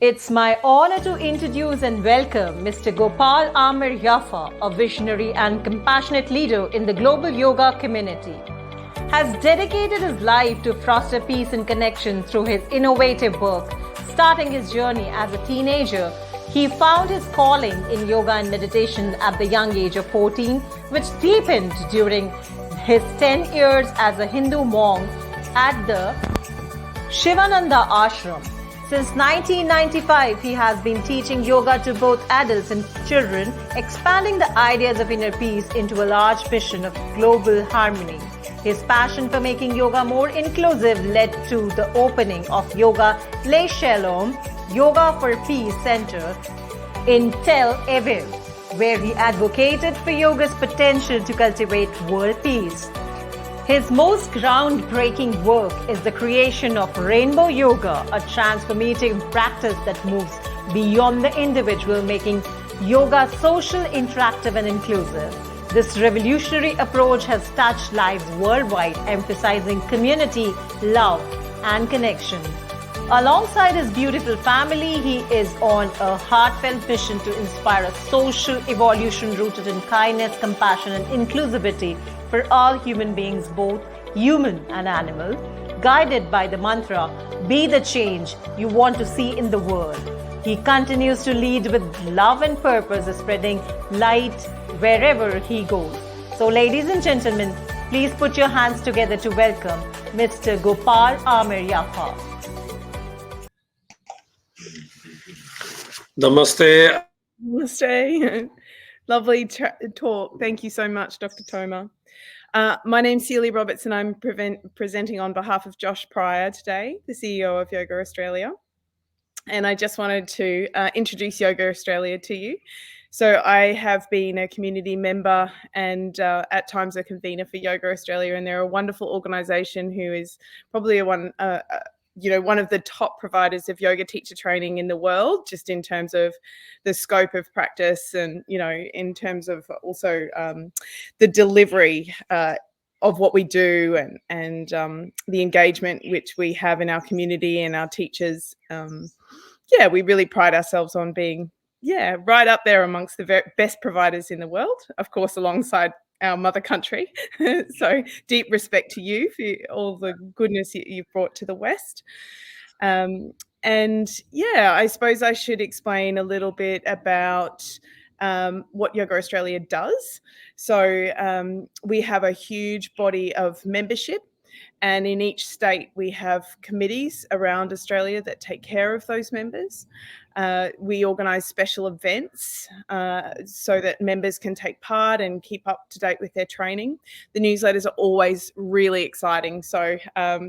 It's my honor to introduce and welcome Mr. Gopal Amir Yafa, a visionary and compassionate leader in the global yoga community. Has dedicated his life to foster peace and connection through his innovative work. Starting his journey as a teenager, he found his calling in yoga and meditation at the young age of 14, which deepened during his 10 years as a Hindu monk at the Shivananda Ashram. Since 1995, he has been teaching yoga to both adults and children, expanding the ideas of inner peace into a large mission of global harmony. His passion for making yoga more inclusive led to the opening of Yoga Le Shalom, Yoga for Peace Center in Tel Aviv, where he advocated for yoga's potential to cultivate world peace. His most groundbreaking work is the creation of Rainbow Yoga, a transformative practice that moves beyond the individual, making yoga social, interactive, and inclusive. This revolutionary approach has touched lives worldwide, emphasizing community, love, and connection. Alongside his beautiful family, he is on a heartfelt mission to inspire a social evolution rooted in kindness, compassion, and inclusivity for all human beings, both human and animal, guided by the mantra, "Be the change you want to see in the world." He continues to lead with love and purpose, spreading light wherever he goes. So, ladies and gentlemen, please put your hands together to welcome Mr. Gopal Amir Yafa. Namaste. Namaste. Lovely talk. Thank you so much, Dr. Toma. My name's Celia Roberts, and I'm presenting on behalf of Josh Pryor today, the CEO of Yoga Australia. And I just wanted to introduce Yoga Australia to you. So I have been a community member and at times a convener for Yoga Australia, and they're a wonderful organisation who is probably one of the top providers of yoga teacher training in the world, just in terms of the scope of practice and, in terms of also the delivery of what we do and the engagement which we have in our community and our teachers. We really pride ourselves on being, right up there amongst the very best providers in the world, of course, alongside our mother country. So deep respect to you for all the goodness you've brought to the West. I suppose I should explain a little bit about what Yoga Australia does. So we have a huge body of membership, and in each state we have committees around Australia that take care of those members. We organise special events so that members can take part and keep up to date with their training. The newsletters are always really exciting, so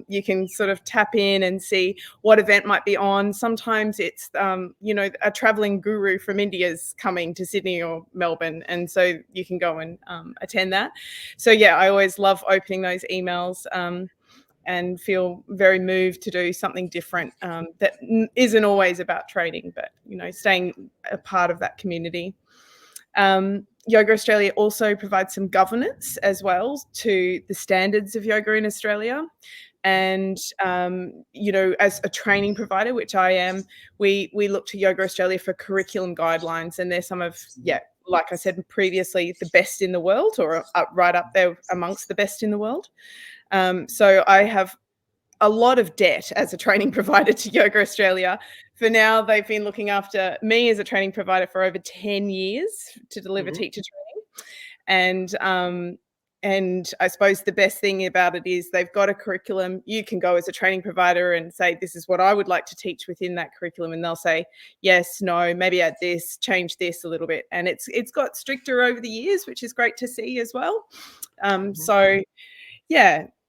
you can sort of tap in and see what event might be on. Sometimes it's, a travelling guru from India's coming to Sydney or Melbourne, and so you can go and attend that. So I always love opening those emails. And feel very moved to do something different that isn't always about training, but, staying a part of that community. Yoga Australia also provides some governance as well to the standards of yoga in Australia. And, as a training provider, which I am, we look to Yoga Australia for curriculum guidelines, and they're some of, like I said previously, the best in the world, or right up there amongst the best in the world. So I have a lot of debt as a training provider to Yoga Australia. For now, they've been looking after me as a training provider for over 10 years to deliver teacher training. And I suppose the best thing about it is they've got a curriculum. You can go as a training provider and say, this is what I would like to teach within that curriculum. And they'll say, yes, no, maybe add this, change this a little bit. And it's got stricter over the years, which is great to see as well.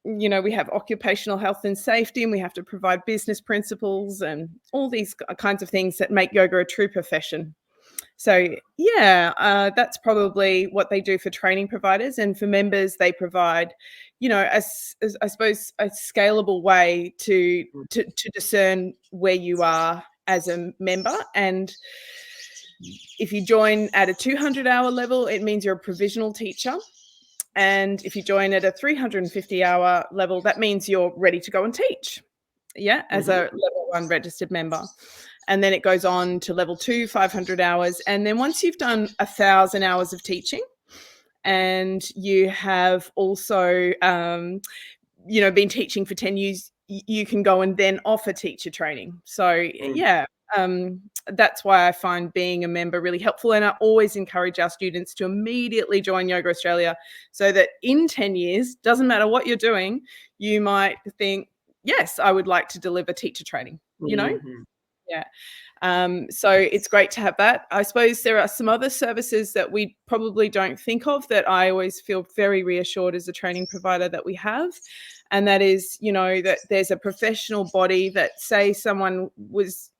We have occupational health and safety, and we have to provide business principles and all these kinds of things that make yoga a true profession. So, that's probably what they do for training providers. And for members, they provide, I suppose, a scalable way to discern where you are as a member. And if you join at a 200-hour level, it means you're a provisional teacher. And if you join at a 350-hour level, that means you're ready to go and teach. as a level 1 registered member. And then it goes on to level 2, 500 hours. And then once you've done 1,000 hours of teaching, and you have also, been teaching for 10 years, you can go and then offer teacher training. So that's why I find being a member really helpful. And I always encourage our students to immediately join Yoga Australia, so that in 10 years, doesn't matter what you're doing, you might think, yes, I would like to deliver teacher training, Yeah. So it's great to have that. I suppose there are some other services that we probably don't think of that I always feel very reassured as a training provider that we have. And that is, that there's a professional body that, say someone was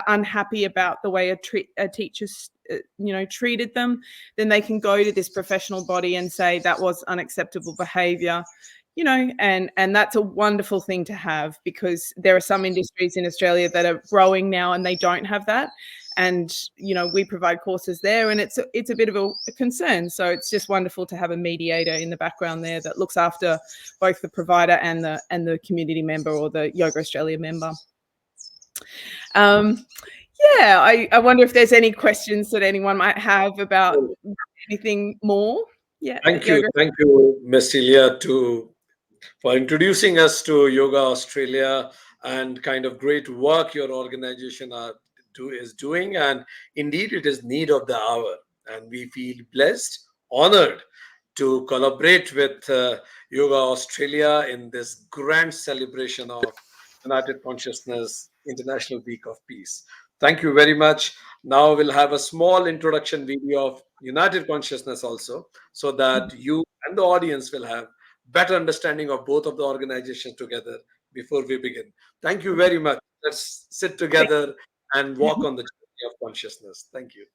unhappy about the way a teacher, treated them, then they can go to this professional body and say that was unacceptable behavior. And that's a wonderful thing to have, because there are some industries in Australia that are growing now and they don't have that. And, we provide courses there, and it's a bit of a concern. So it's just wonderful to have a mediator in the background there that looks after both the provider and the community member, or the Yoga Australia member. I wonder if there's any questions that anyone might have about anything more. Thank you, Ms. Celia, for introducing us to Yoga Australia, and kind of great work your organization is doing. And indeed, it is need of the hour. And we feel blessed, honored to collaborate with Yoga Australia in this grand celebration of United Consciousness International Week of Peace. Thank you very much. Now we'll have a small introduction video of United Consciousness also, so that you and the audience will have better understanding of both of the organizations together before we begin. Thank you very much. Let's sit together and walk on the journey of consciousness. Thank you.